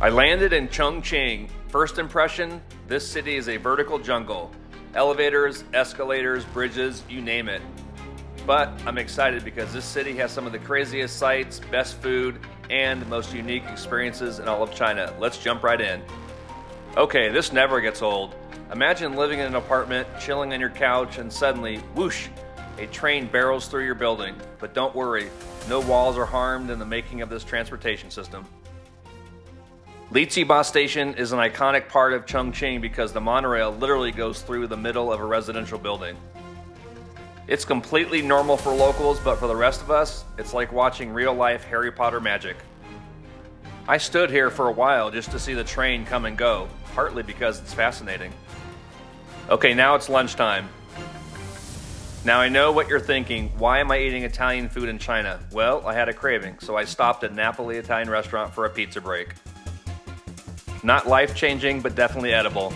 I landed in Chongqing. First impression, this city is a vertical jungle. Elevators, escalators, bridges, you name it. But I'm excited because this city has some of the craziest sights, best food, and most unique experiences in all of China. Let's jump right in. Okay, this never gets old. Imagine living in an apartment, chilling on your couch, and suddenly, whoosh, a train barrels through your building. But don't worry, no walls are harmed in the making of this transportation system. Liziba Station is an iconic part of Chongqing because the monorail literally goes through the middle of a residential building. It's completely normal for locals, but for the rest of us, it's like watching real-life Harry Potter magic. I stood here for a while just to see the train come and go, partly because it's fascinating. Okay, now it's lunchtime. Now I know what you're thinking, why am I eating Italian food in China? Well, I had a craving, so I stopped at Napoli Italian restaurant for a pizza break. Not life-changing, but definitely edible.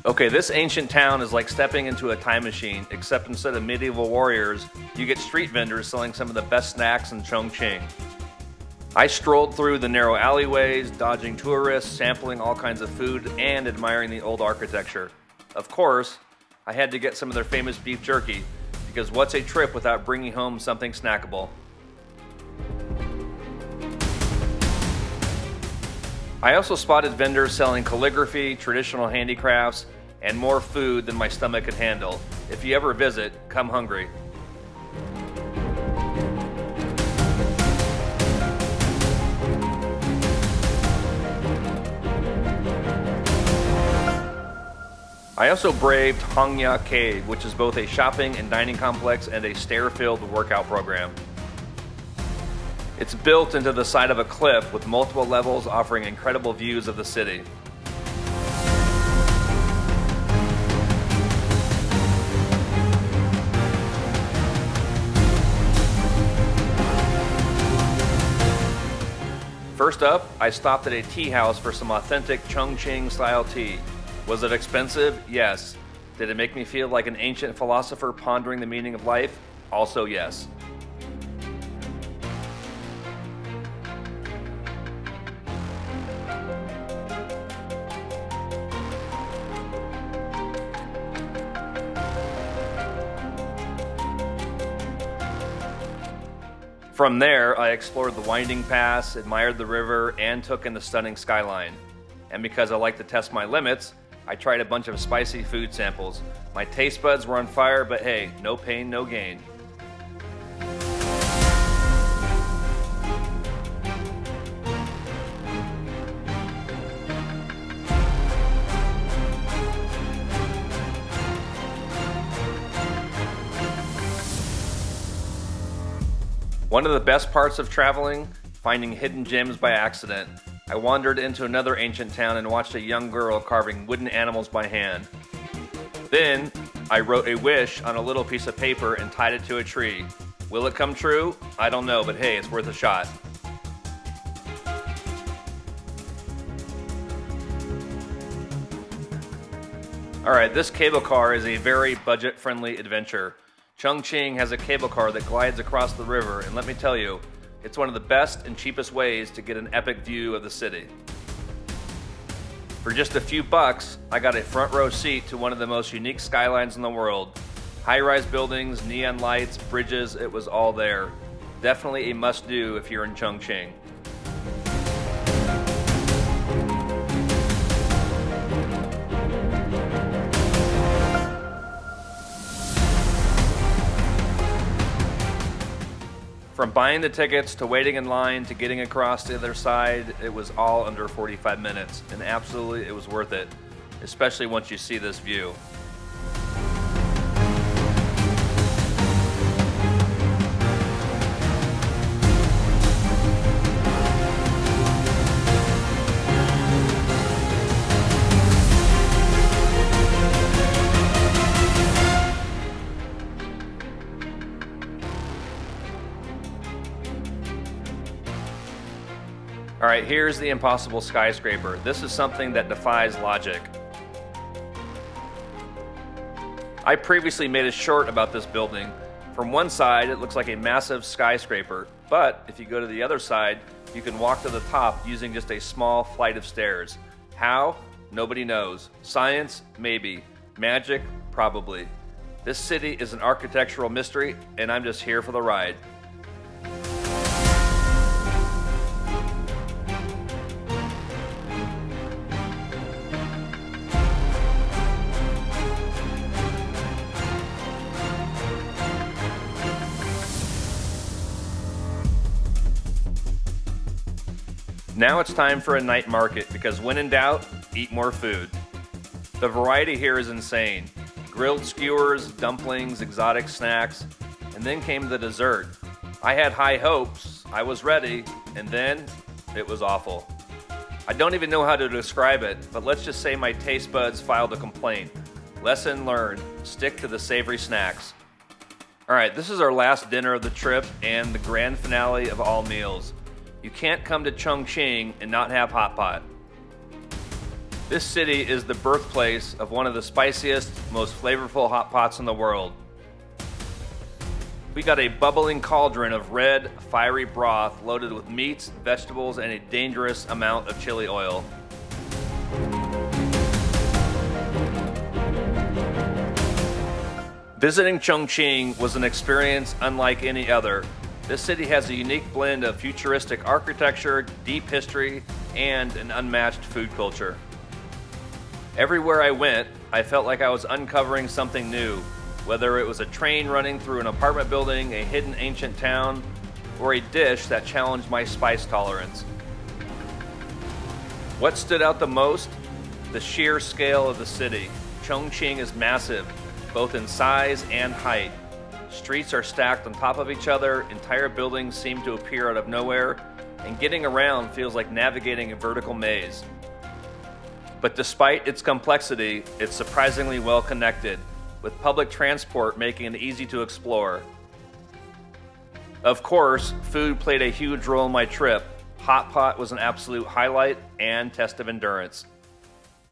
Okay, this ancient town is like stepping into a time machine, except instead of medieval warriors, you get street vendors selling some of the best snacks in Chongqing. I strolled through the narrow alleyways, dodging tourists, sampling all kinds of food, and admiring the old architecture. Of course, I had to get some of their famous beef jerky, because what's a trip without bringing home something snackable? I also spotted vendors selling calligraphy, traditional handicrafts, and more food than my stomach could handle. If you ever visit, come hungry. I also braved Hongya Cave, which is both a shopping and dining complex and a stair-filled workout program. It's built into the side of a cliff with multiple levels offering incredible views of the city. First up, I stopped at a tea house for some authentic Chongqing style tea. Was it expensive? Yes. Did it make me feel like an ancient philosopher pondering the meaning of life? Also yes. From there, I explored the winding paths, admired the river, and took in the stunning skyline. And because I like to test my limits, I tried a bunch of spicy food samples. My taste buds were on fire, but hey, no pain, no gain. One of the best parts of traveling, finding hidden gems by accident. I wandered into another ancient town and watched a young girl carving wooden animals by hand. Then, I wrote a wish on a little piece of paper and tied it to a tree. Will it come true? I don't know, but hey, it's worth a shot. Alright, this cable car is a very budget-friendly adventure. Chongqing has a cable car that glides across the river, and let me tell you, it's one of the best and cheapest ways to get an epic view of the city. For just a few bucks, I got a front row seat to one of the most unique skylines in the world. High-rise buildings, neon lights, bridges, it was all there. Definitely a must-do if you're in Chongqing. From buying the tickets to waiting in line to getting across the other side, it was all under 45 minutes, and absolutely it was worth it, especially once you see this view. Alright, here's the impossible skyscraper. This is something that defies logic. I previously made a short about this building. From one side, it looks like a massive skyscraper, but if you go to the other side, you can walk to the top using just a small flight of stairs. How? Nobody knows. Science? Maybe. Magic? Probably. This city is an architectural mystery, and I'm just here for the ride. Now it's time for a night market because when in doubt, eat more food. The variety here is insane. Grilled skewers, dumplings, exotic snacks, and then came the dessert. I had high hopes, I was ready, and then it was awful. I don't even know how to describe it, but let's just say my taste buds filed a complaint. Lesson learned, stick to the savory snacks. Alright, this is our last dinner of the trip and the grand finale of all meals. You can't come to Chongqing and not have Hotpot. This city is the birthplace of one of the spiciest, most flavorful hot pots in the world. We got a bubbling cauldron of red, fiery broth loaded with meats, vegetables, and a dangerous amount of chili oil. Visiting Chongqing was an experience unlike any other. This city has a unique blend of futuristic architecture, deep history, and an unmatched food culture. Everywhere I went, I felt like I was uncovering something new, whether it was a train running through an apartment building, a hidden ancient town, or a dish that challenged my spice tolerance. What stood out the most? The sheer scale of the city. Chongqing is massive, both in size and height. Streets are stacked on top of each other, entire buildings seem to appear out of nowhere, and getting around feels like navigating a vertical maze. But despite its complexity, it's surprisingly well connected, with public transport making it easy to explore. Of course, food played a huge role in my trip. Hotpot was an absolute highlight and test of endurance.